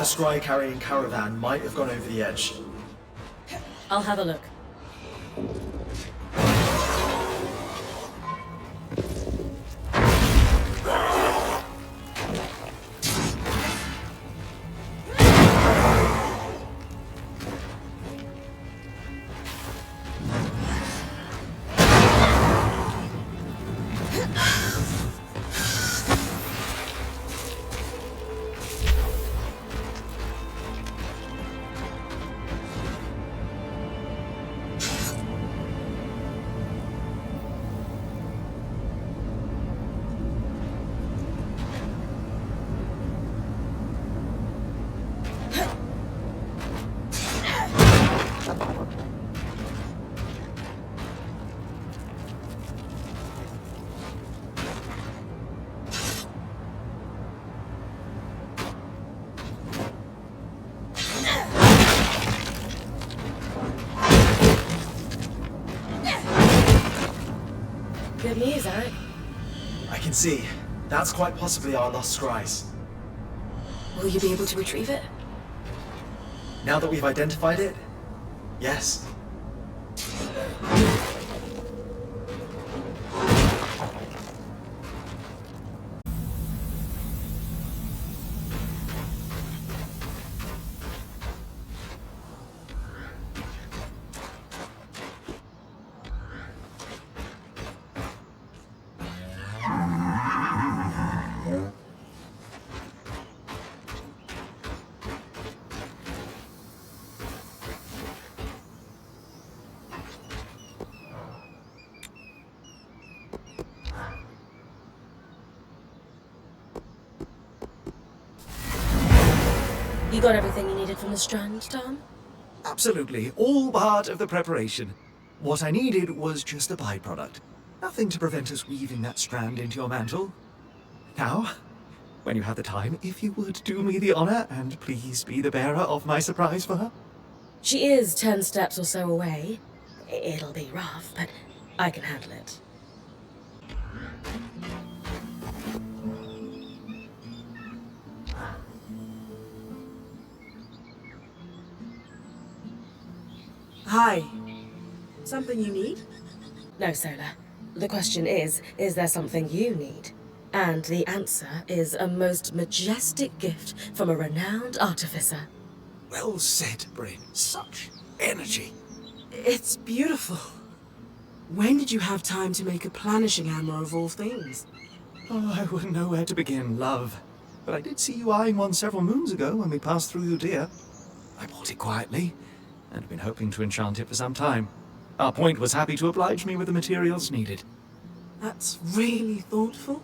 scry-carrying caravan might have gone over the edge. I'll have a look. Good news, Eric. I can see. That's quite possibly our lost scries. Will you be able to retrieve it? Now that we've identified it, yes. You got everything you needed from the Strand, Tom? Absolutely, all part of the preparation. What I needed was just a byproduct. Nothing to prevent us weaving that strand into your mantle. Now, when you have the time, if you would do me the honor and please be the bearer of my surprise for her. She is 10 steps or so away. It'll be rough, but I can handle it. Hi. Something you need? No, Solar. The question is there something you need? And the answer is a most majestic gift from a renowned artificer. Well said, Bryn. Such energy. It's beautiful. When did you have time to make a planishing hammer of all things? Oh, I wouldn't know where to begin, love. But I did see you eyeing one several moons ago when we passed through Udea. I bought it quietly, and been hoping to enchant it for some time. Our point was happy to oblige me with the materials needed. That's really thoughtful.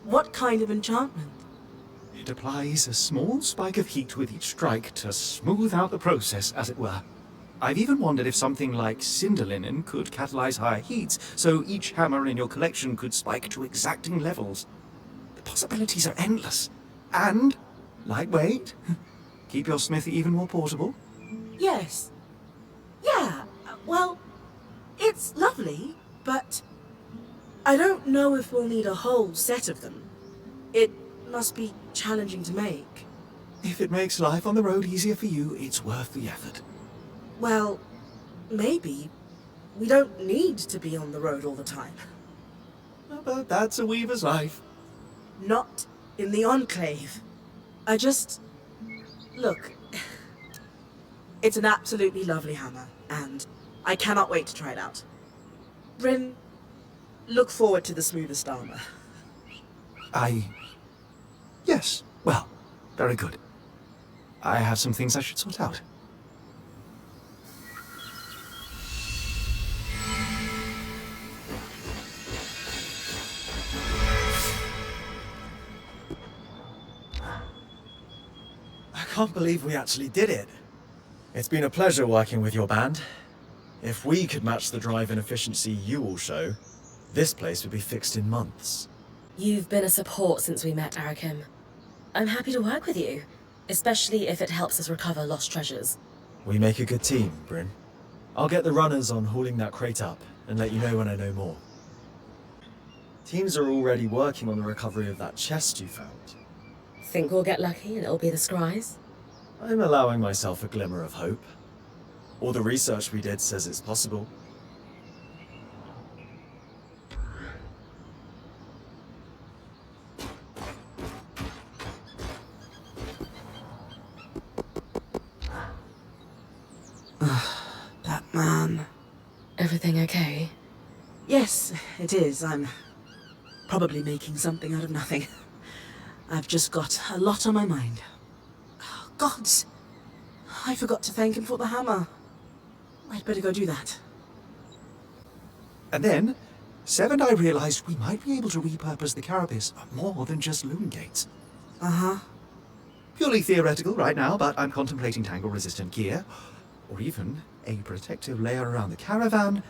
What kind of enchantment? It applies a small spike of heat with each strike to smooth out the process, as it were. I've even wondered if something like cinder linen could catalyze higher heats, so each hammer in your collection could spike to exacting levels. The possibilities are endless. And lightweight. Keep your smithy even more portable. Yes. Yeah, well, it's lovely, but I don't know if we'll need a whole set of them. It must be challenging to make. If it makes life on the road easier for you, it's worth the effort. Well, maybe. We don't need to be on the road all the time. But that's a weaver's life. Not in the Enclave. Look. It's an absolutely lovely hammer, and I cannot wait to try it out. Bryn, look forward to the smoothest armor. Yes, well, very good. I have some things I should sort out. I can't believe we actually did it. It's been a pleasure working with your band. If we could match the drive and efficiency you all show, this place would be fixed in months. You've been a support since we met, Arakim. I'm happy to work with you, especially if it helps us recover lost treasures. We make a good team, Bryn. I'll get the runners on hauling that crate up and let you know when I know more. Teams are already working on the recovery of that chest you found. Think we'll get lucky and it'll be the Scries? I'm allowing myself a glimmer of hope. All the research we did says it's possible. That man. Everything okay? Yes, it is. I'm probably making something out of nothing. I've just got a lot on my mind. Oh, gods! I forgot to thank him for the hammer. I'd better go do that. And then, Sev and I realized we might be able to repurpose the carapace for more than just loom gates. Uh-huh. Purely theoretical right now, but I'm contemplating tangle-resistant gear, or even a protective layer around the caravan.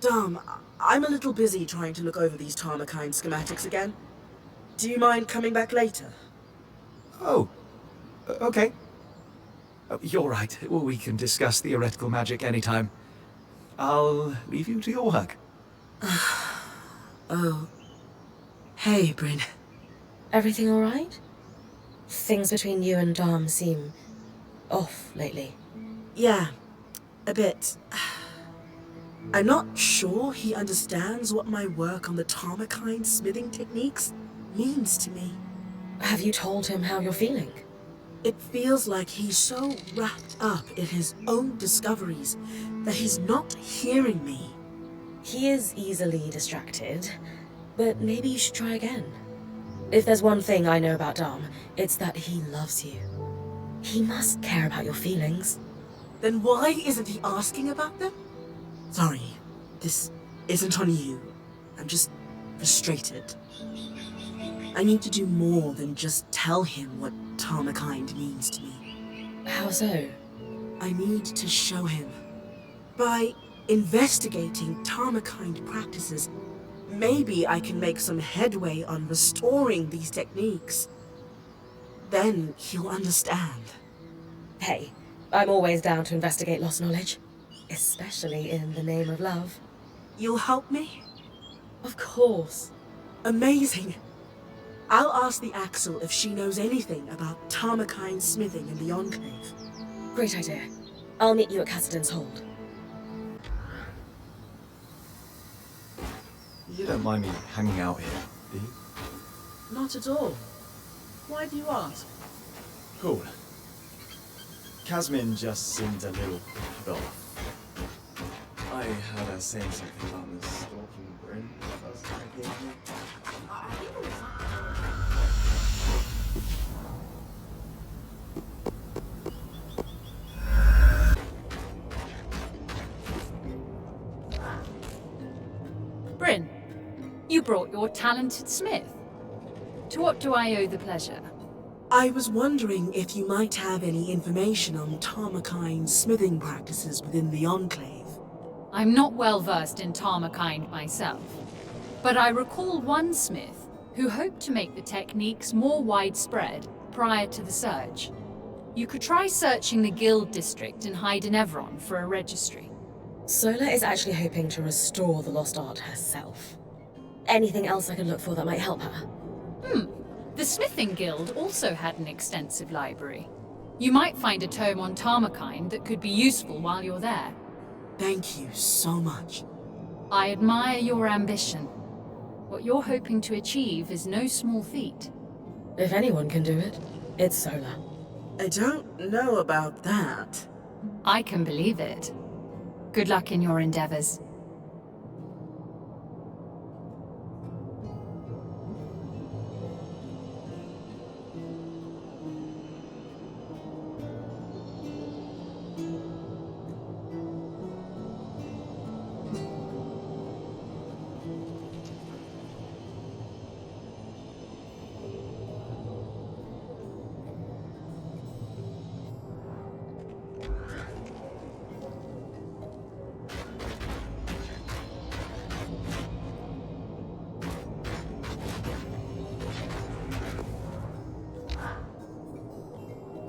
Dom, I'm a little busy trying to look over these Tarmakine schematics again. Do you mind coming back later? Oh, okay. Oh, you're right. Well, we can discuss theoretical magic anytime. I'll leave you to your work. Oh. Hey, Bryn. Everything alright? Things between you and Dom seem off lately. Yeah, a bit. I'm not sure he understands what my work on the Tarmakine smithing techniques means to me. Have you told him how you're feeling? It feels like he's so wrapped up in his own discoveries that he's not hearing me. He is easily distracted, but maybe you should try again. If there's one thing I know about Dom, it's that he loves you. He must care about your feelings. Then why isn't he asking about them? Sorry, this isn't on you. I'm just frustrated. I need to do more than just tell him what Tarmakine means to me. How so? I need to show him. By investigating Tarmakine practices, maybe I can make some headway on restoring these techniques. Then he'll understand. Hey, I'm always down to investigate lost knowledge. Especially in the name of love. You'll help me? Of course. Amazing. I'll ask the Axel if she knows anything about Tarmakine smithing in the Enclave. Great idea. I'll meet you at Cassidy's Hold. You don't mind me hanging out here, do you? Not at all. Why do you ask? Cool. Casmin just seemed a little put off. I heard her saying something about the stalking Bryn first time I came here. Bryn, you brought your talented smith. To what do I owe the pleasure? I was wondering if you might have any information on Tarmakine smithing practices within the Enclave. I'm not well versed in Tarmakine myself, but I recall one smith who hoped to make the techniques more widespread prior to the surge. You could try searching the Guild district in Heidenevron for a registry. Sola is actually hoping to restore the lost art herself. Anything else I can look for that might help her? The Smithing Guild also had an extensive library. You might find a tome on Tarmakine that could be useful while you're there. Thank you so much. I admire your ambition. What you're hoping to achieve is no small feat. If anyone can do it, it's Sola. I don't know about that. I can believe it. Good luck in your endeavors.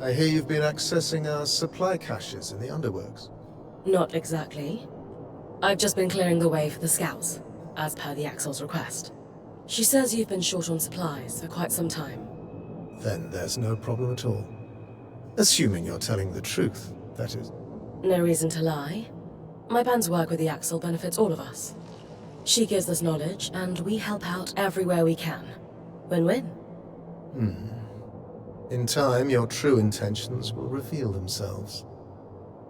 I hear you've been accessing our supply caches in the underworks. Not exactly. I've just been clearing the way for the scouts, as per the Axel's request. She says you've been short on supplies for quite some time. Then there's no problem at all. Assuming you're telling the truth, that is. No reason to lie. My band's work with the Axel benefits all of us. She gives us knowledge, and we help out everywhere we can. Win-win. In time, your true intentions will reveal themselves.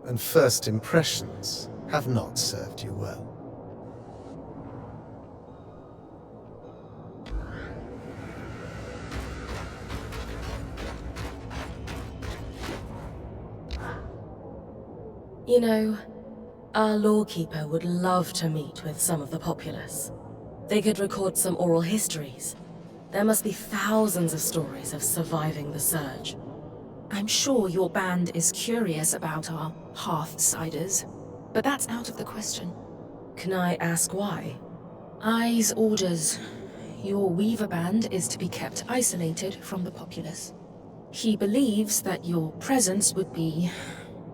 And first impressions have not served you well. You know, our lawkeeper would love to meet with some of the populace. They could record some oral histories. There must be thousands of stories of surviving the surge. I'm sure your band is curious about our Hearthsiders, but that's out of the question. Can I ask why? Eyes orders. Your Weaver band is to be kept isolated from the populace. He believes that your presence would be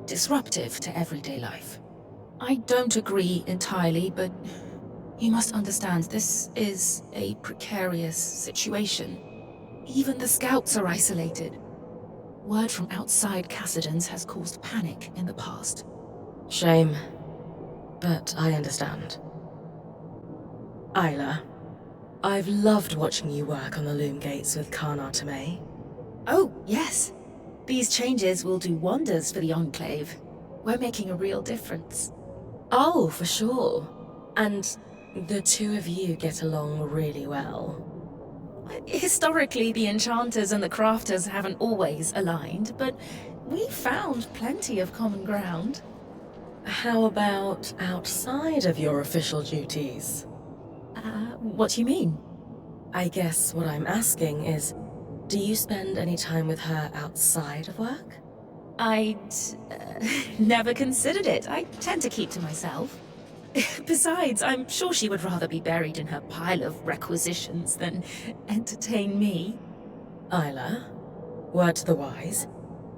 disruptive to everyday life. I don't agree entirely, but you must understand this is a precarious situation. Even the scouts are isolated. Word from outside Cassidans has caused panic in the past. Shame. But I understand. Isla, I've loved watching you work on the loom gates with Kana Tomei. Oh, yes. These changes will do wonders for the Enclave. We're making a real difference. Oh, for sure. And the two of you get along really well. Historically, the enchanters and the crafters haven't always aligned, but we found plenty of common ground. How about outside of your official duties? What do you mean? I guess what I'm asking is, do you spend any time with her outside of work? I'd never considered it. I tend to keep to myself. Besides, I'm sure she would rather be buried in her pile of requisitions than entertain me. Isla, word to the wise,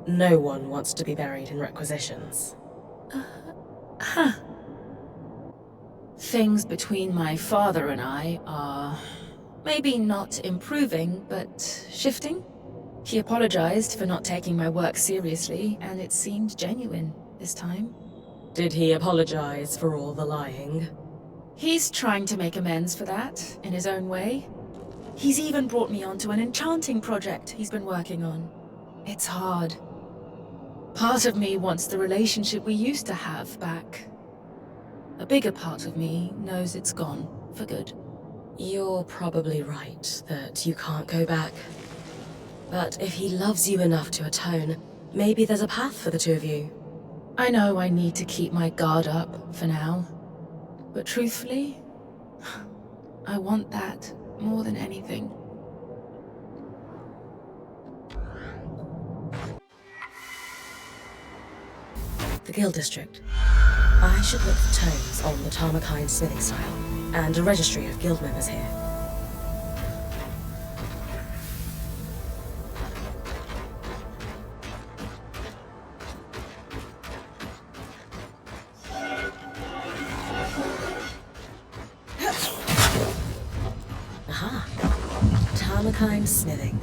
no one wants to be buried in requisitions. Things between my father and I are maybe not improving, but shifting. He apologized for not taking my work seriously, and it seemed genuine this time. Did he apologize for all the lying? He's trying to make amends for that, in his own way. He's even brought me onto an enchanting project he's been working on. It's hard. Part of me wants the relationship we used to have back. A bigger part of me knows it's gone for good. You're probably right that you can't go back. But if he loves you enough to atone, maybe there's a path for the two of you. I know I need to keep my guard up for now. But truthfully, I want that more than anything. The Guild District. I should look for tomes on the Tarmakine smithing style, and a registry of guild members here. Aha! Tarmakine Smithing.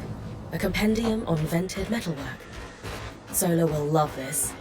A compendium on vented metalwork. Sola will love this.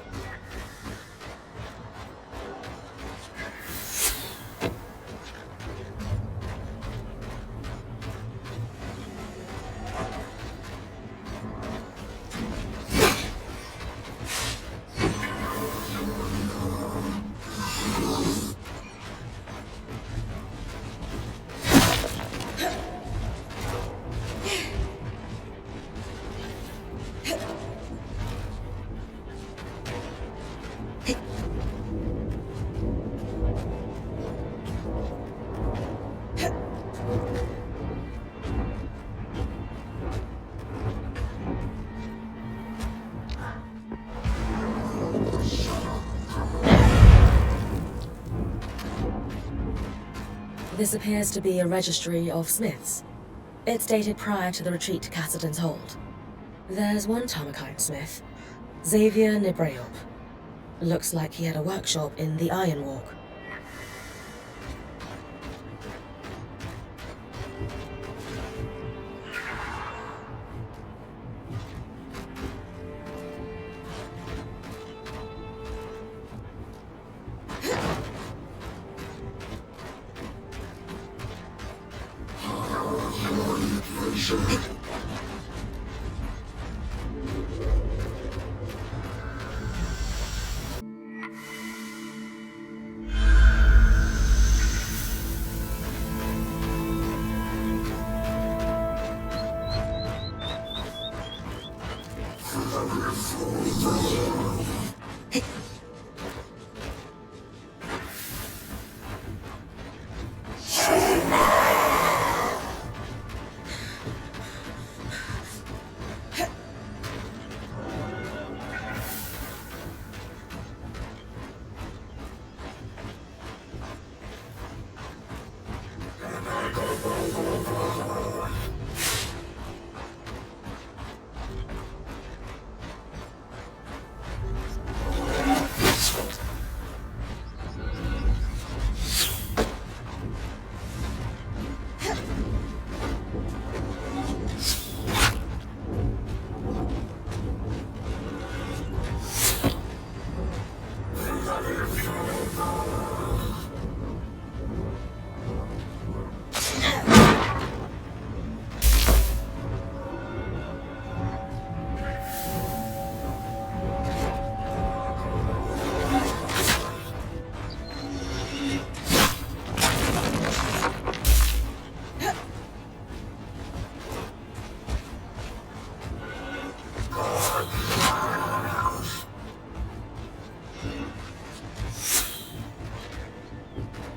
This appears to be a registry of smiths. It's dated prior to the retreat to Cassidan's Hold. There's one Tarmakine smith, Xavier Nibreop. Looks like he had a workshop in the Iron Walk.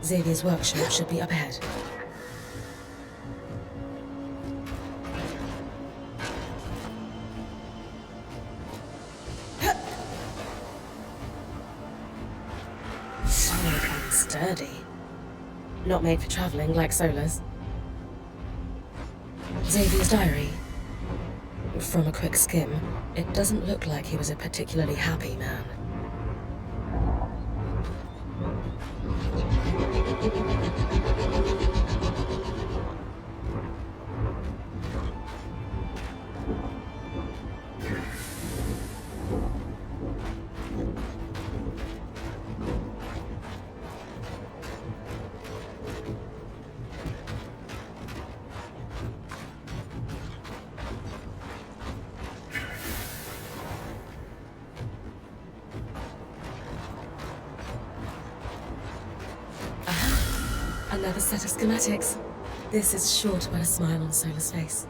Xavier's workshop should be up ahead. Solid and sturdy. Not made for traveling like Solar's. Xavier's diary. From a quick skim, it doesn't look like he was a particularly happy man. Another set of schematics. This is sure to put a smile on Solar's face.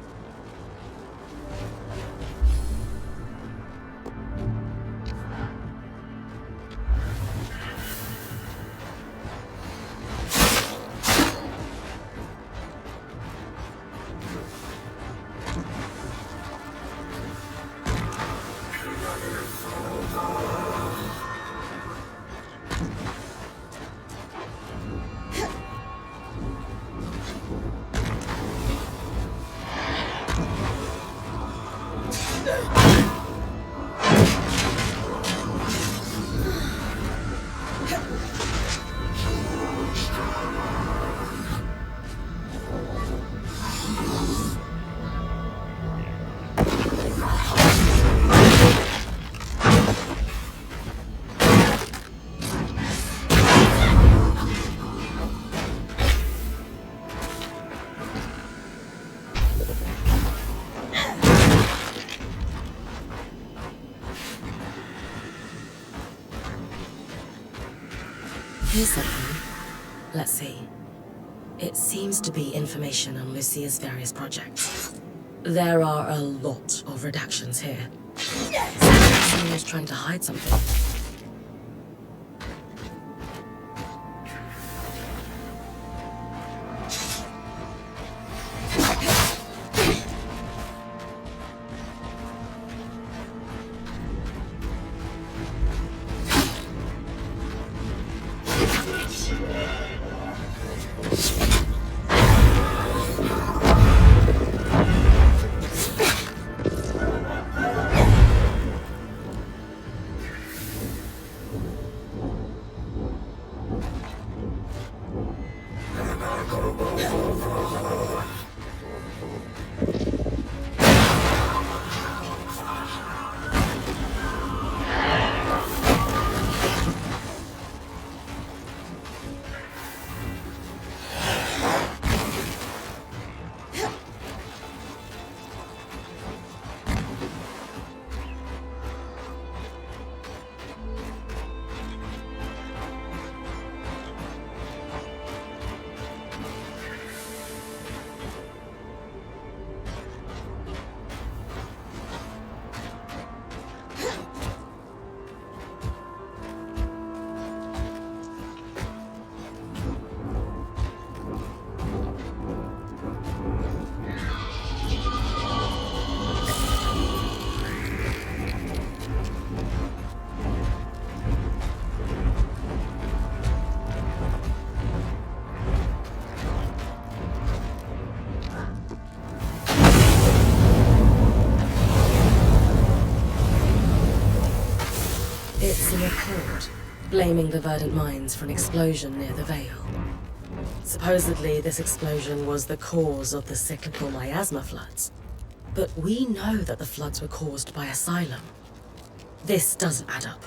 Here's something. Let's see. It seems to be information on Lucia's various projects. There are a lot of redactions here. Someone's trying to hide something. around, blaming the Verdant Mines for an explosion near the Vale. Supposedly, this explosion was the cause of the cyclical miasma floods. But we know that the floods were caused by Asylum. This doesn't add up.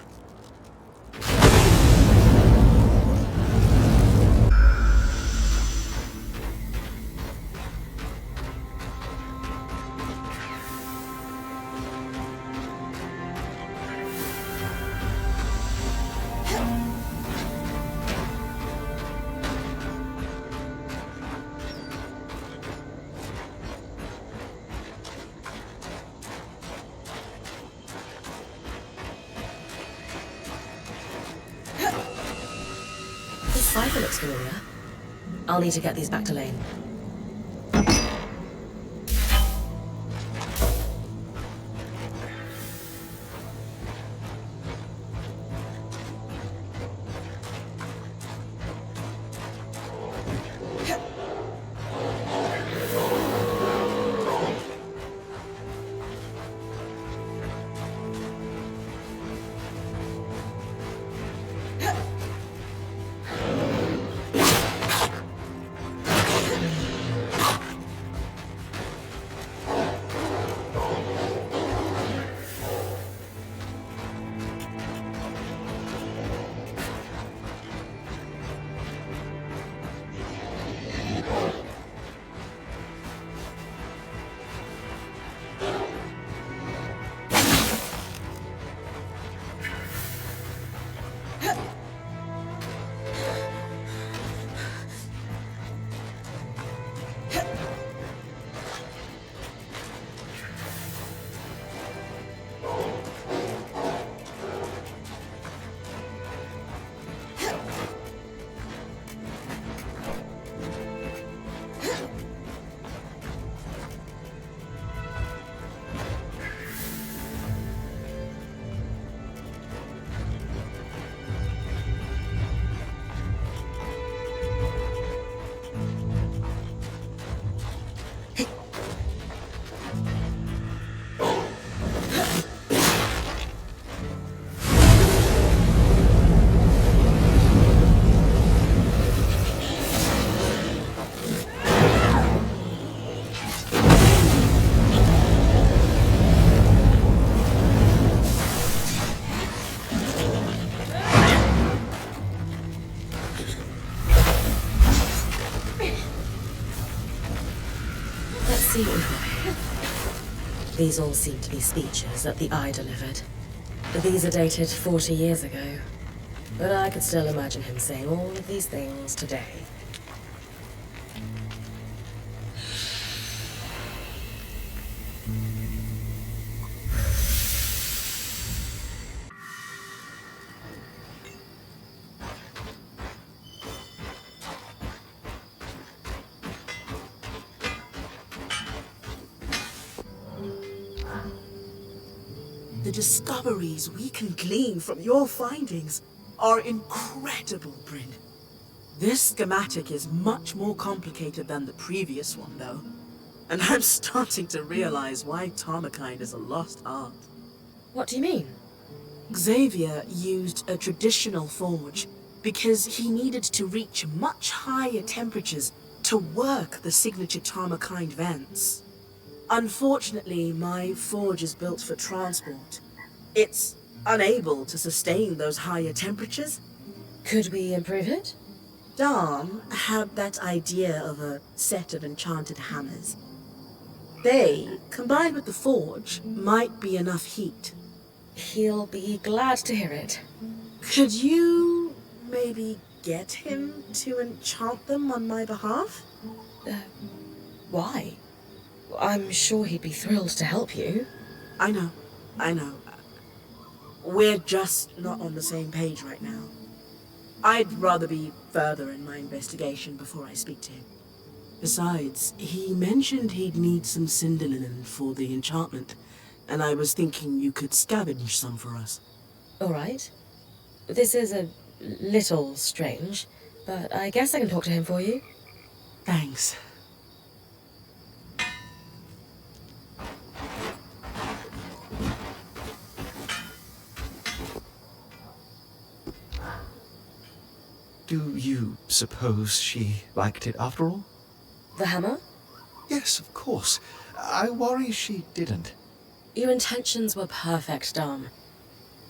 This cipher looks familiar. I'll need to get these back to Lane. Let's see what we've got here. These all seem to be speeches that the Eye delivered. These are dated 40 years ago, but I could still imagine him saying all of these things today. The discoveries we can glean from your findings are incredible, Bryn. This schematic is much more complicated than the previous one, though. And I'm starting to realize why Tarmakind is a lost art. What do you mean? Xavier used a traditional forge because he needed to reach much higher temperatures to work the signature Tarmakind vents. Unfortunately, my forge is built for transport. It's unable to sustain those higher temperatures. Could we improve it? Dom had that idea of a set of enchanted hammers. They, combined with the forge, might be enough heat. He'll be glad to hear it. Could you maybe get him to enchant them on my behalf? Why? I'm sure he'd be thrilled to help you. I know. We're just not on the same page right now. I'd rather be further in my investigation before I speak to him. Besides, he mentioned he'd need some cinder linen for the enchantment, and I was thinking you could scavenge some for us. All right. This is a little strange, but I guess I can talk to him for you. Thanks. Do you suppose she liked it after all? The hammer? Yes, of course. I worry she didn't. Your intentions were perfect, Dom.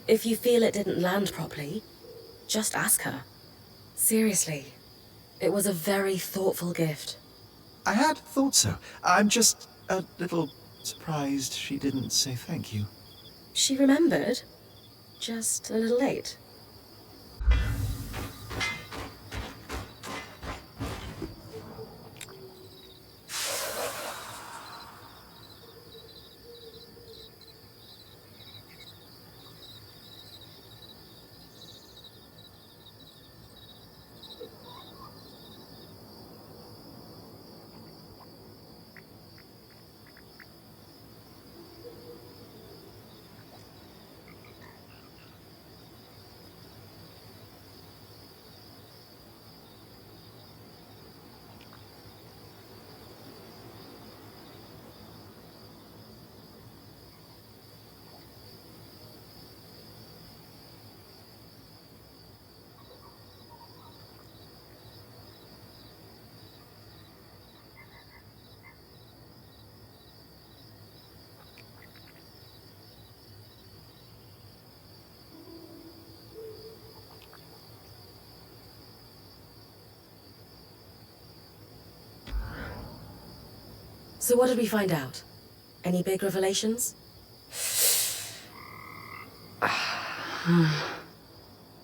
If you feel it didn't land properly, just ask her. Seriously, it was a very thoughtful gift. I had thought so. I'm just a little surprised she didn't say thank you. She remembered, just a little late. So what did we find out? Any big revelations?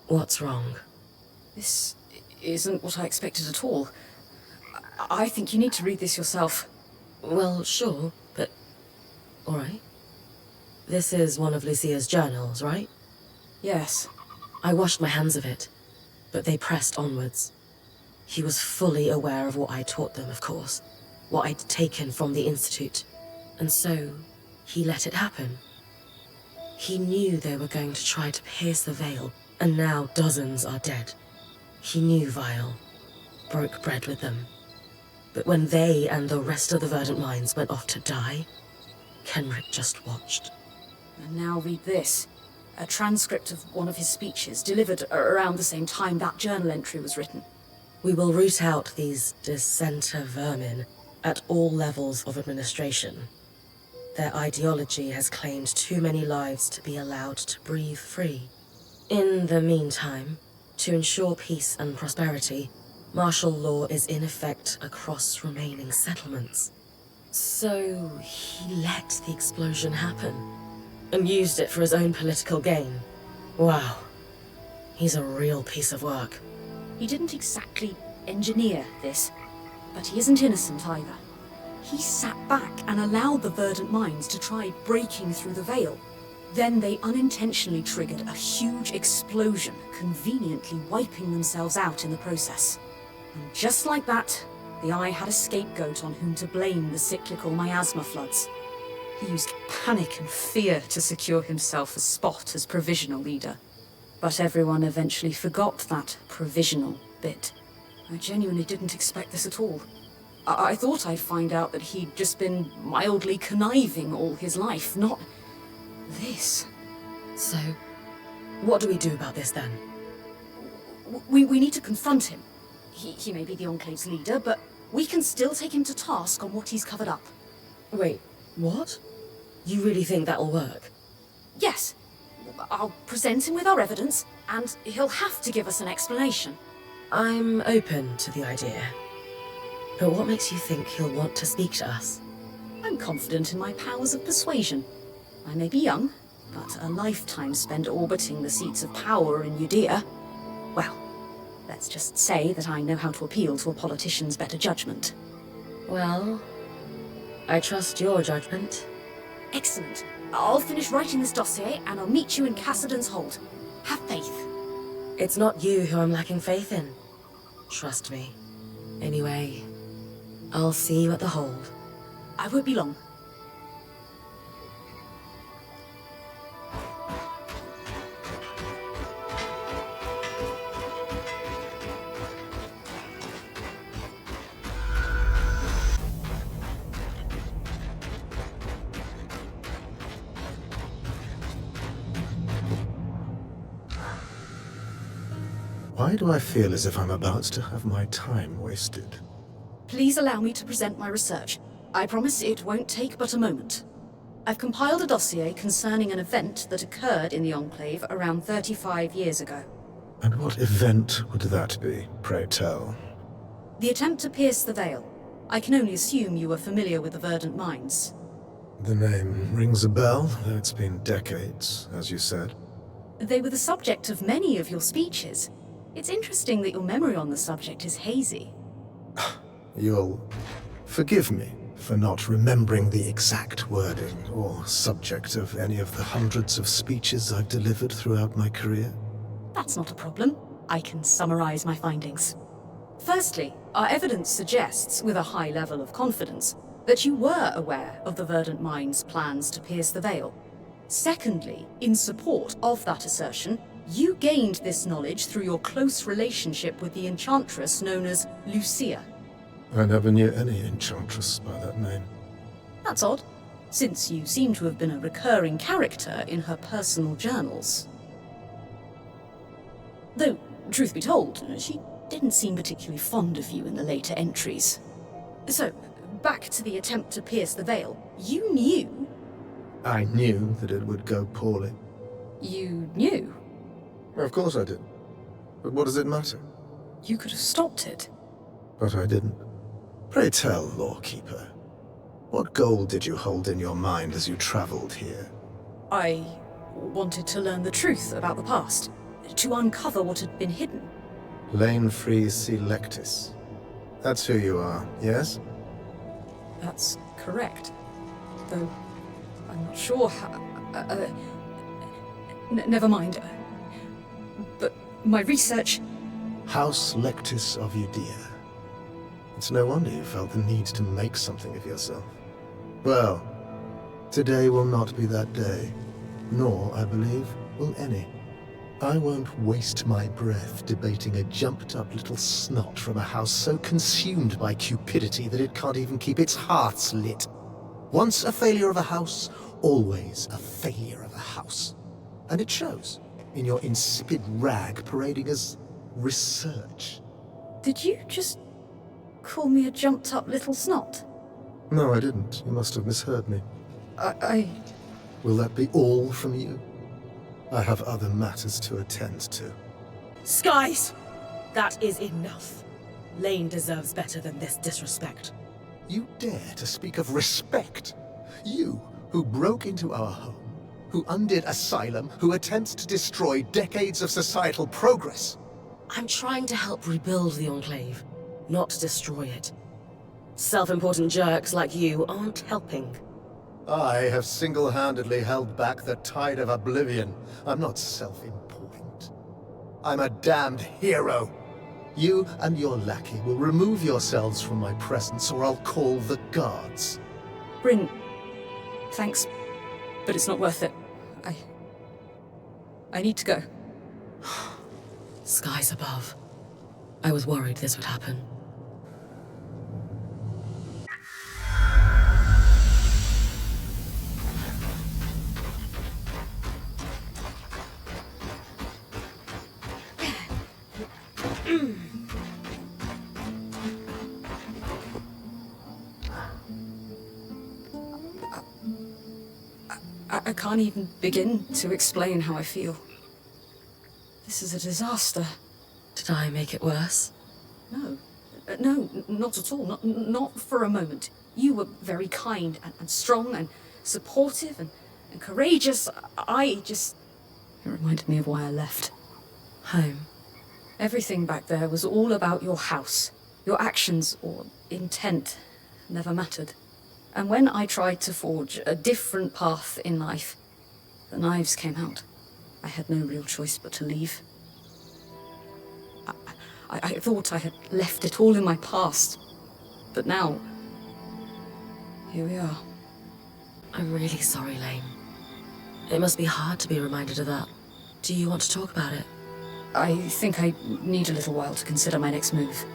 What's wrong? This isn't what I expected at all. I think you need to read this yourself. Well, sure, but... Alright. This is one of Lucia's journals, right? Yes. I washed my hands of it, but they pressed onwards. He was fully aware of what I taught them, of course. What I'd taken from the Institute. And so, he let it happen. He knew they were going to try to pierce the veil, and now dozens are dead. He knew Vile. Broke bread with them. But when they and the rest of the Verdant Minds went off to die, Kenrick just watched. And now read this. A transcript of one of his speeches, delivered around the same time that journal entry was written. We will root out these dissenter vermin at all levels of administration. Their ideology has claimed too many lives to be allowed to breathe free. In the meantime, to ensure peace and prosperity, martial law is in effect across remaining settlements. So he let the explosion happen, and used it for his own political gain. Wow. He's a real piece of work. He didn't exactly engineer this, but he isn't innocent either. He sat back and allowed the Verdant Minds to try breaking through the veil. Then they unintentionally triggered a huge explosion, conveniently wiping themselves out in the process. And just like that, the Eye had a scapegoat on whom to blame the cyclical miasma floods. He used panic and fear to secure himself a spot as provisional leader. But everyone eventually forgot that provisional bit. I genuinely didn't expect this at all. I thought I'd find out that he'd just been mildly conniving all his life, not this. So, what do we do about this then? We need to confront him. He may be the Enclave's leader, but we can still take him to task on what he's covered up. Wait, what? You really think that'll work? Yes. I'll present him with our evidence, and he'll have to give us an explanation. I'm open to the idea. But what makes you think he'll want to speak to us? I'm confident in my powers of persuasion. I may be young, but a lifetime spent orbiting the seats of power in Judea. Well, let's just say that I know how to appeal to a politician's better judgment. Well, I trust your judgment. Excellent. I'll finish writing this dossier, and I'll meet you in Cassidon's Hold. Have faith. It's not you who I'm lacking faith in. Trust me. Anyway, I'll see you at the Hold. I won't be long. Why do I feel as if I'm about to have my time wasted? Please allow me to present my research. I promise it won't take but a moment. I've compiled a dossier concerning an event that occurred in the Enclave around 35 years ago. And what event would that be, pray tell? The attempt to pierce the veil. I can only assume you are familiar with the Verdant Mines. The name rings a bell, though it's been decades, as you said. They were the subject of many of your speeches. It's interesting that your memory on the subject is hazy. You'll forgive me for not remembering the exact wording or subject of any of the hundreds of speeches I've delivered throughout my career. That's not a problem. I can summarize my findings. Firstly, our evidence suggests, with a high level of confidence, that you were aware of the Verdant Mines' plans to pierce the veil. Secondly, in support of that assertion, you gained this knowledge through your close relationship with the enchantress known as Lucia. I never knew any enchantress by that name. That's odd, since you seem to have been a recurring character in her personal journals. Though, truth be told, she didn't seem particularly fond of you in the later entries. So, back to the attempt to pierce the veil. You knew. I knew that it would go poorly. You knew? Of course I did. But what does it matter? You could have stopped it. But I didn't. Pray tell, Lawkeeper, what goal did you hold in your mind as you traveled here? I wanted to learn the truth about the past, to uncover what had been hidden. Lane Free Selectus. That's who you are, yes? That's correct. Though, I'm not sure how... never mind. But my research... House Lectus of Udea. It's no wonder you felt the need to make something of yourself. Well, today will not be that day. Nor, I believe, will any. I won't waste my breath debating a jumped-up little snot from a house so consumed by cupidity that it can't even keep its hearths lit. Once a failure of a house, always a failure of a house. And it shows in your insipid rag parading as research. Did you just call me a jumped-up little snot? No, I didn't. You must have misheard me. I... Will that be all from you? I have other matters to attend to. Skies! That is enough. Lane deserves better than this disrespect. You dare to speak of respect? You, who broke into our home, who undid Asylum, who attempts to destroy decades of societal progress. I'm trying to help rebuild the Enclave, not destroy it. Self-important jerks like you aren't helping. I have single-handedly held back the tide of oblivion. I'm not self-important. I'm a damned hero. You and your lackey will remove yourselves from my presence, or I'll call the guards. Bryn, thanks, but it's not worth it. I need to go. Skies above. I was worried this would happen. I can't even begin to explain how I feel. This is a disaster. Did I make it worse? No. No, not at all. Not for a moment. You were very kind and strong and supportive and courageous. It reminded me of why I left. Home. Everything back there was all about your house. Your actions or intent never mattered. And when I tried to forge a different path in life, the knives came out. I had no real choice but to leave. I thought I had left it all in my past. But now, here we are. I'm really sorry, Lane. It must be hard to be reminded of that. Do you want to talk about it? I think I need a little while to consider my next move.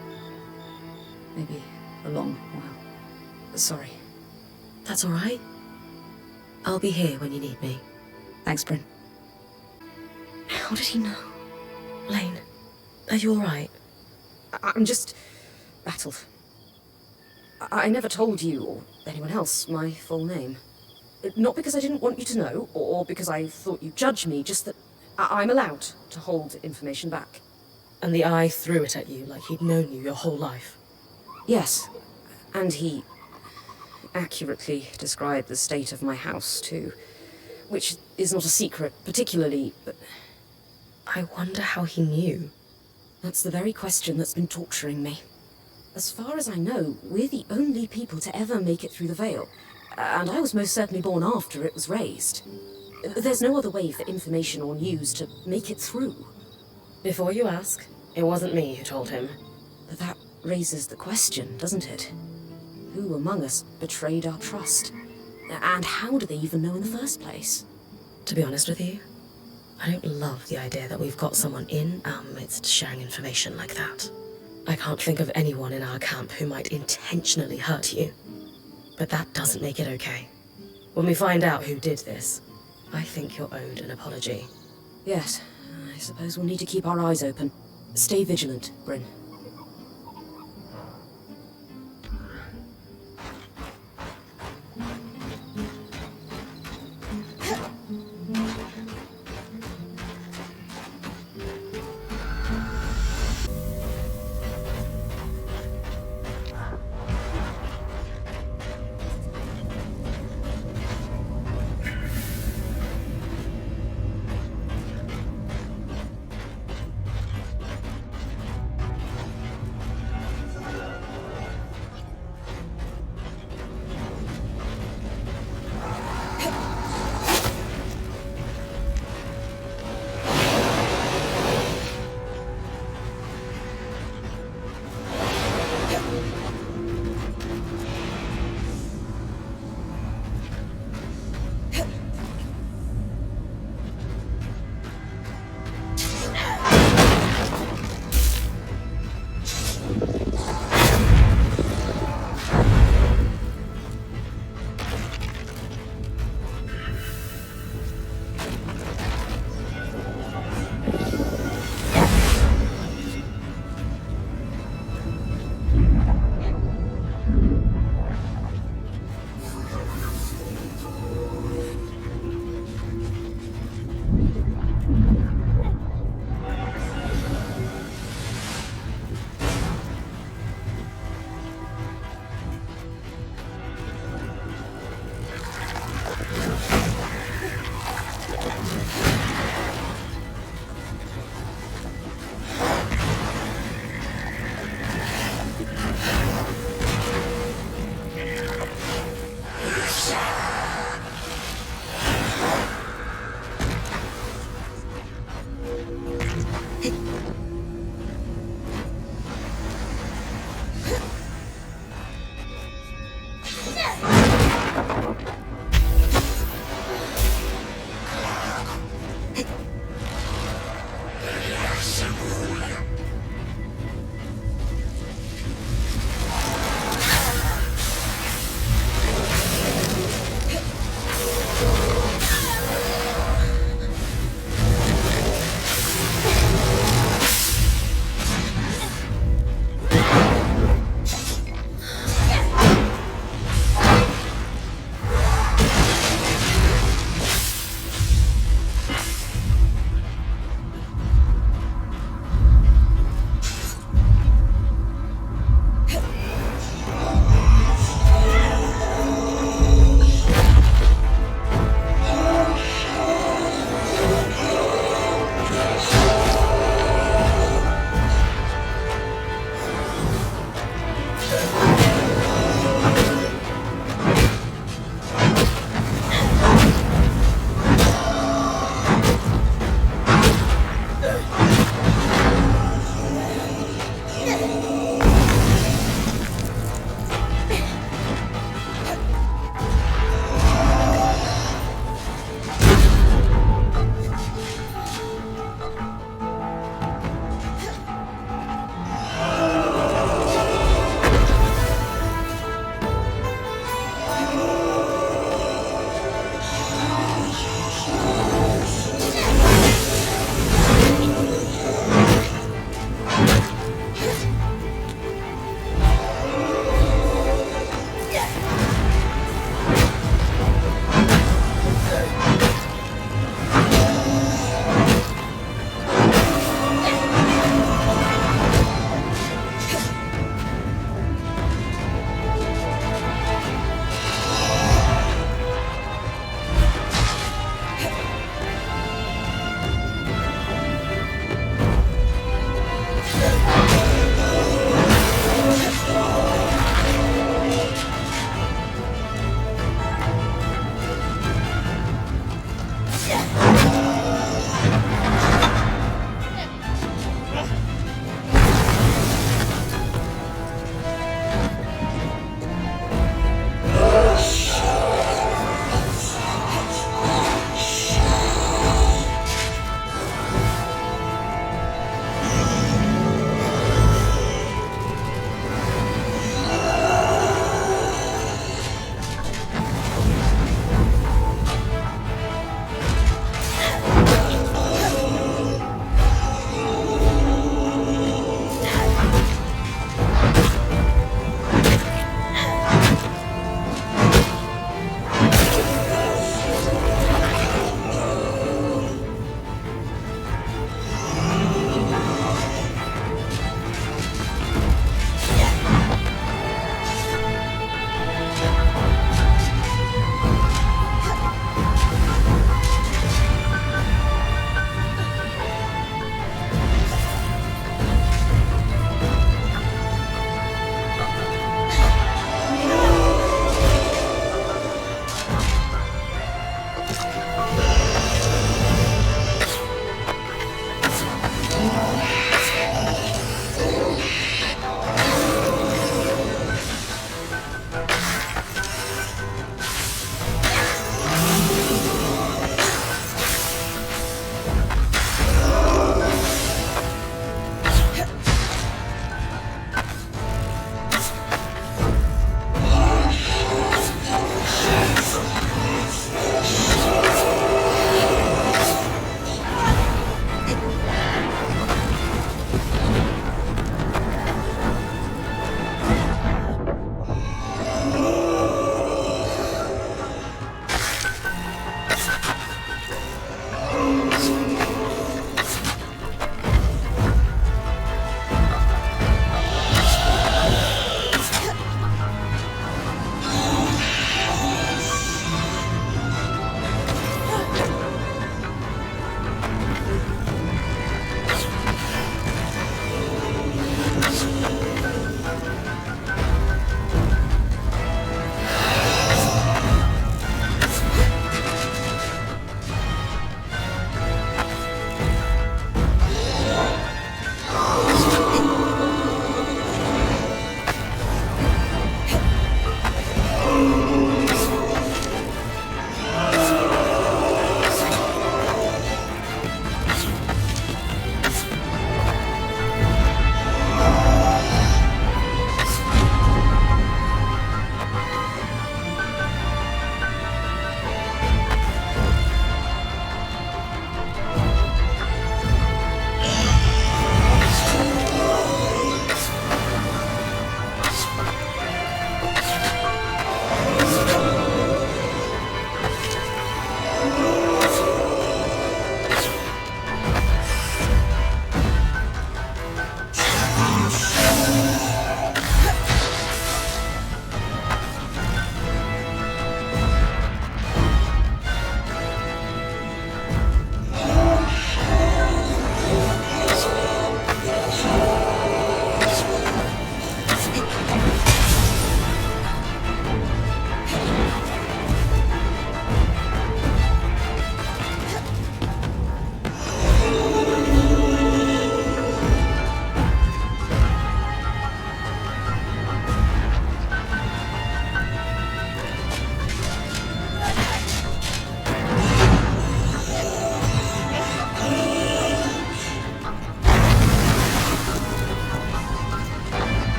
Maybe a long while. Sorry. That's all right. I'll be here when you need me. Thanks, Bryn. How did he know? Lane, Are you alright? I'm just rattled. I never told you, or anyone else, my full name. Not because I didn't want you to know, or because I thought you'd judge me, just that I'm allowed to hold information back. And the eye threw it at you like he'd known you your whole life. Yes, and he accurately described the state of my house, too. Which is not a secret, particularly, but I wonder how he knew. that's the very question that's been torturing me. As far as I know, we're the only people to ever make it through the Veil, and I was most certainly born after it was raised. There's no other way for information or news to make it through. Before you ask, it wasn't me who told him. But that raises the question, doesn't it? Who among us betrayed our trust? And how do they even know in the first place? To be honest with you, I don't love the idea that we've got someone in our midst sharing information like that. I can't think of anyone in our camp who might intentionally hurt you. But that doesn't make it okay. When we find out who did this, I think you're owed an apology. Yes, I suppose we'll need to keep our eyes open. Stay vigilant, Bryn.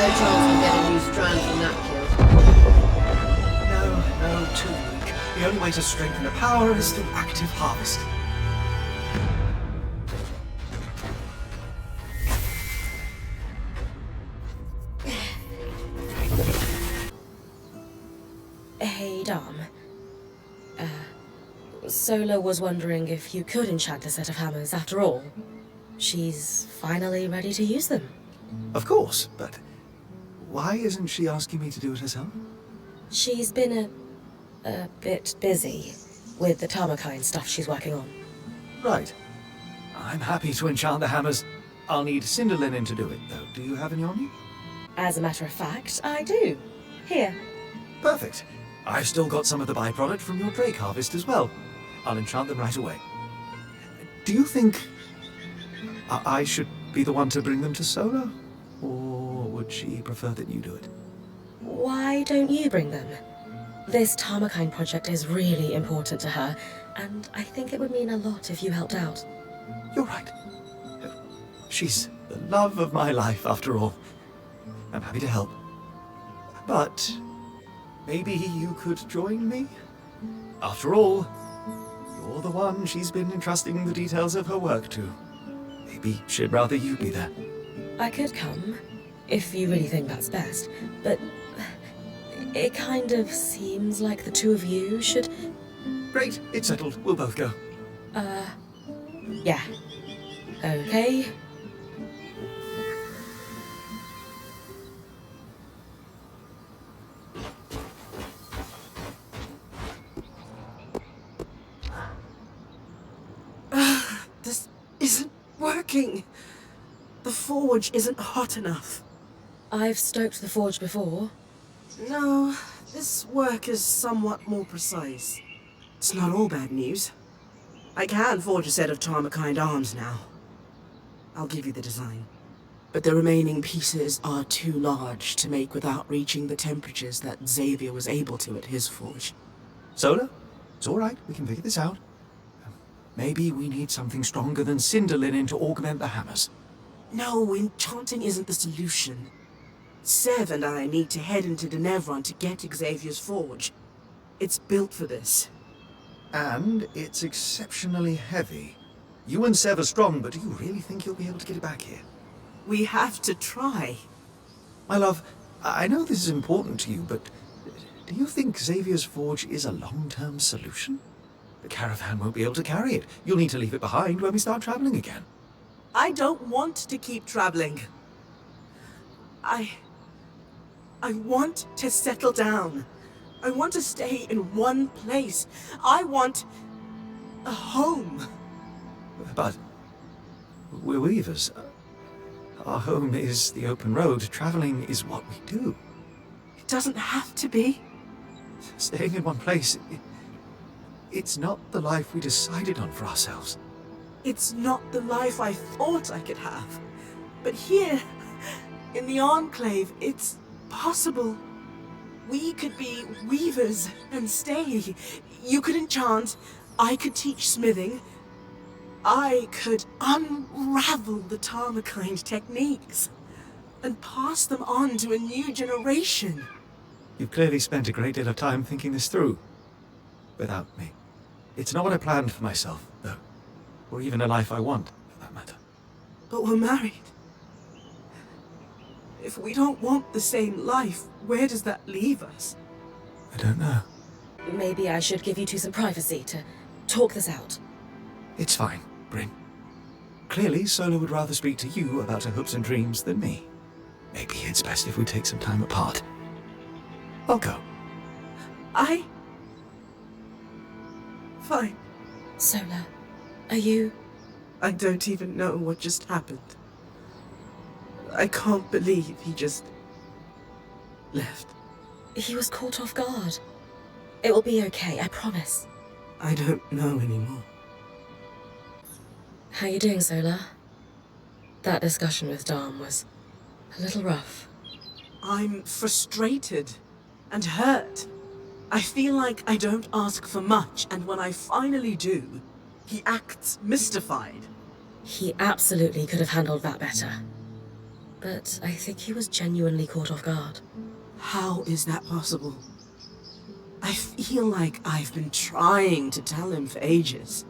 No chance we'll get a new strand from that kill. No, too weak. The only way to strengthen the power is through active harvest. Hey, Dom. Sola was wondering if you could enchant a set of hammers after all. She's finally ready to use them. Of course, but why isn't she asking me to do it herself? She's been a bit busy with the Tamakine stuff she's working on. Right. I'm happy to enchant the hammers. I'll need cinder linen to do it, though. Do you have any on you? As a matter of fact, I do. Here. Perfect. I've still got some of the byproduct from your Drake harvest as well. I'll enchant them right away. Do you think I should be the one to bring them to Sola? Or would she prefer that you do it? Why don't you bring them? This Tamakine project is really important to her, and I think it would mean a lot if you helped out. You're right. She's the love of my life, after all. I'm happy to help. But maybe you could join me? After all, you're the one she's been entrusting the details of her work to. Maybe she'd rather you be there. I could come, if you really think that's best, but it kind of seems like the two of you should... Great, it's settled. We'll both go. Yeah. Okay. This isn't working. The forge isn't hot enough. I've stoked the forge before. No, this work is somewhat more precise. It's not all bad news. I can forge a set of Tamakine arms now. I'll give you the design. But the remaining pieces are too large to make without reaching the temperatures that Xavier was able to at his forge. Sola? It's all right. We can figure this out. Maybe we need something stronger than cinder linen to augment the hammers. No, enchanting isn't the solution. Sev and I need to head into Denevron to get Xavier's forge. It's built for this. And it's exceptionally heavy. You and Sev are strong, but do you really think you'll be able to get it back here? We have to try. My love, I know this is important to you, but do you think Xavier's forge is a long-term solution? The caravan won't be able to carry it. You'll need to leave it behind when we start traveling again. I don't want to keep traveling. I want to settle down. I want to stay in one place. I want a home. But we're weavers. Our home is the open road. Traveling is what we do. It doesn't have to be. Staying in one place, it's not the life we decided on for ourselves. It's not the life I thought I could have. But here, in the Enclave, it's possible. We could be weavers and stay. You could enchant, I could teach smithing. I could unravel the Tamakine techniques and pass them on to a new generation. You've clearly spent a great deal of time thinking this through. Without me. It's not what I planned for myself, though. Or even a life I want, for that matter. But we're married. If we don't want the same life, where does that leave us? I don't know. Maybe I should give you two some privacy to talk this out. It's fine, Bryn. Clearly, Sola would rather speak to you about her hopes and dreams than me. Maybe it's best if we take some time apart. I'll go. Fine. Sola, are you... I don't even know what just happened. I can't believe he just... left. He was caught off guard. It will be okay, I promise. I don't know anymore. How you doing, Sola? That discussion with Dom was a little rough. I'm frustrated and hurt. I feel like I don't ask for much, and when I finally do, he acts mystified. He absolutely could have handled that better. but I think he was genuinely caught off guard. How is that possible? I feel like I've been trying to tell him for ages.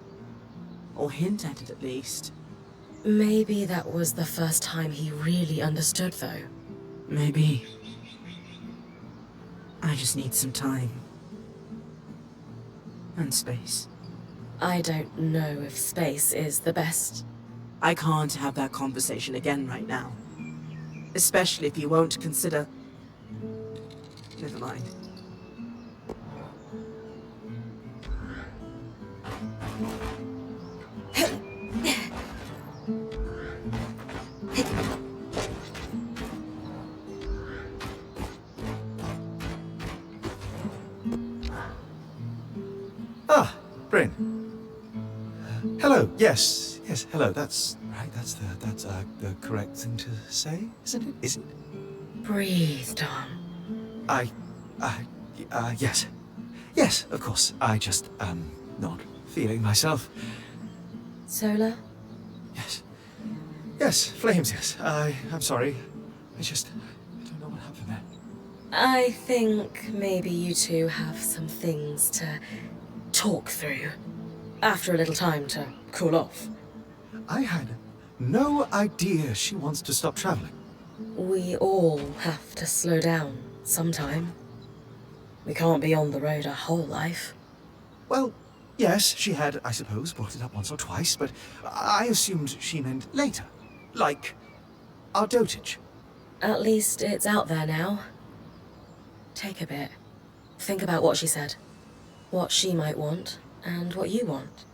Or hint at it at least. Maybe that was the first time he really understood, though. Maybe. I just need some time. And space. I don't know if space is the best. I can't have that conversation again right now. Especially if you won't consider... Never mind. Ah, Bryn. Hello. Yes, hello. That's right. That's the correct thing to say, isn't it? Is it? Breathe, Dom. Yes. Yes, of course. I just, not feeling myself. Solar? Yes. Yes, flames, yes. I'm sorry. I don't know what happened there. I think maybe you two have some things to talk through. After a little time to cool off. I had no idea she wants to stop traveling. We all have to slow down sometime. We can't be on the road our whole life. Well, yes, she had, I suppose, brought it up once or twice, but I assumed she meant later. Like our dotage. At least it's out there now. Take a bit. Think about what she said. What she might want, and what you want.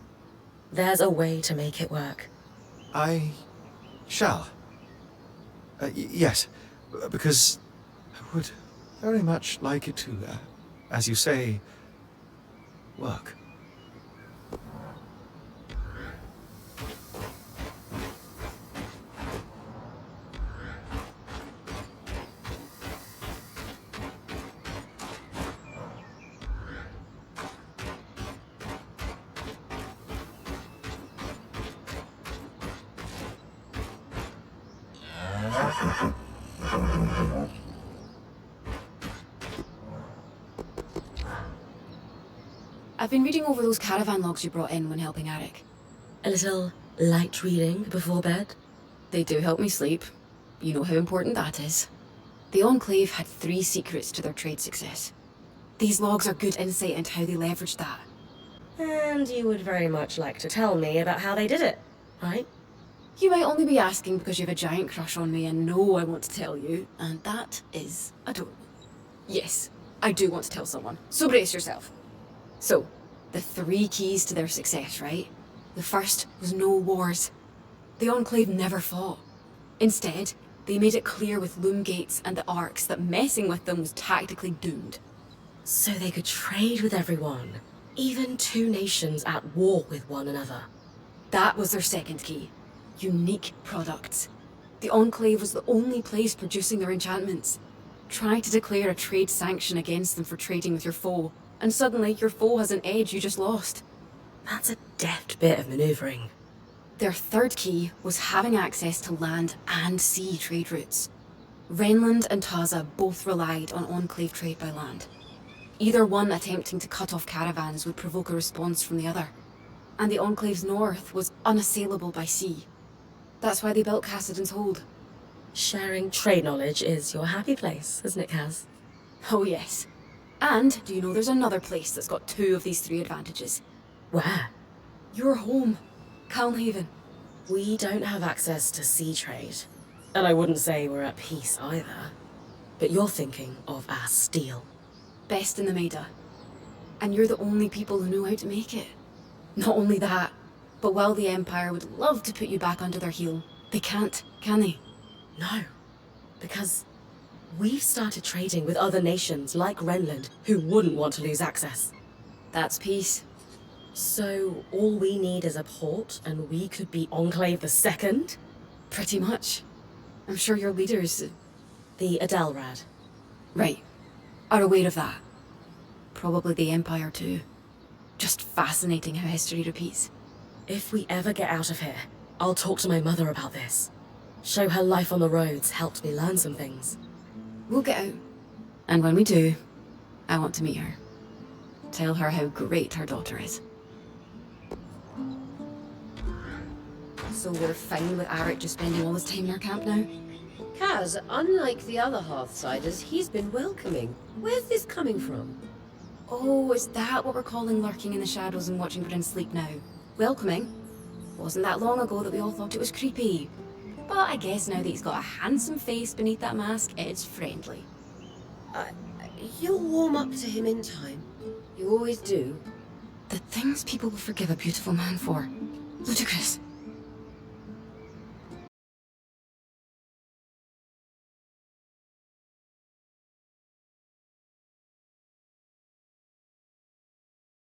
There's a way to make it work. I shall. Yes, because I would very much like it to, as you say, work. I've been reading over those caravan logs you brought in when helping Arik. A little light reading before bed? They do help me sleep. You know how important that is. The Enclave had 3 secrets to their trade success. These logs are good insight into how they leveraged that. And you would very much like to tell me about how they did it, right? You might only be asking because you have a giant crush on me and know I want to tell you, and that is adorable. Yes, I do want to tell someone, so brace yourself. So, the 3 keys to their success, right? The first was no wars. The Enclave never fought. Instead, they made it clear with loom gates and the arcs that messing with them was tactically doomed. So they could trade with everyone, even 2 nations at war with one another. That was their second key. Unique products. The Enclave was the only place producing their enchantments. Try to declare a trade sanction against them for trading with your foe, and suddenly your foe has an edge you just lost. That's a deft bit of maneuvering. Their third key was having access to land and sea trade routes. Renland and Taza both relied on Enclave trade by land. Either one attempting to cut off caravans would provoke a response from the other. And the Enclave's north was unassailable by sea. That's why they built Cassidon's Hold. Sharing trade knowledge is your happy place, isn't it, Kaz? Oh yes. And do you know there's another place that's got 2 of these 3 advantages? Where? Your home. Calmhaven. We don't have access to sea trade. And I wouldn't say we're at peace either. But you're thinking of our steel. Best in the Maida. And you're the only people who know how to make it. Not only that, but while the Empire would love to put you back under their heel, they can't, can they? No. Because we've started trading with other nations like Renland who wouldn't want to lose access. That's peace. So all we need is a port and we could be Enclave the Second? Pretty much. I'm sure your leaders... The Adelrad. Right. Are aware of that. Probably the Empire too. Just fascinating how history repeats. If we ever get out of here, I'll talk to my mother about this. Show her life on the roads helped me learn some things. We'll get out. And when we do, I want to meet her. Tell her how great her daughter is. So we're fine with Arik just spending all his time in our camp now? Kaz, unlike the other Hearthsiders, he's been welcoming. Where's this coming from? Oh, is that what we're calling lurking in the shadows and watching Bryn sleep now? Welcoming? Wasn't that long ago that we all thought it was creepy. But I guess now that he's got a handsome face beneath that mask, it's friendly. You'll warm up to him in time. You always do. The things people will forgive a beautiful man for. Ludicrous.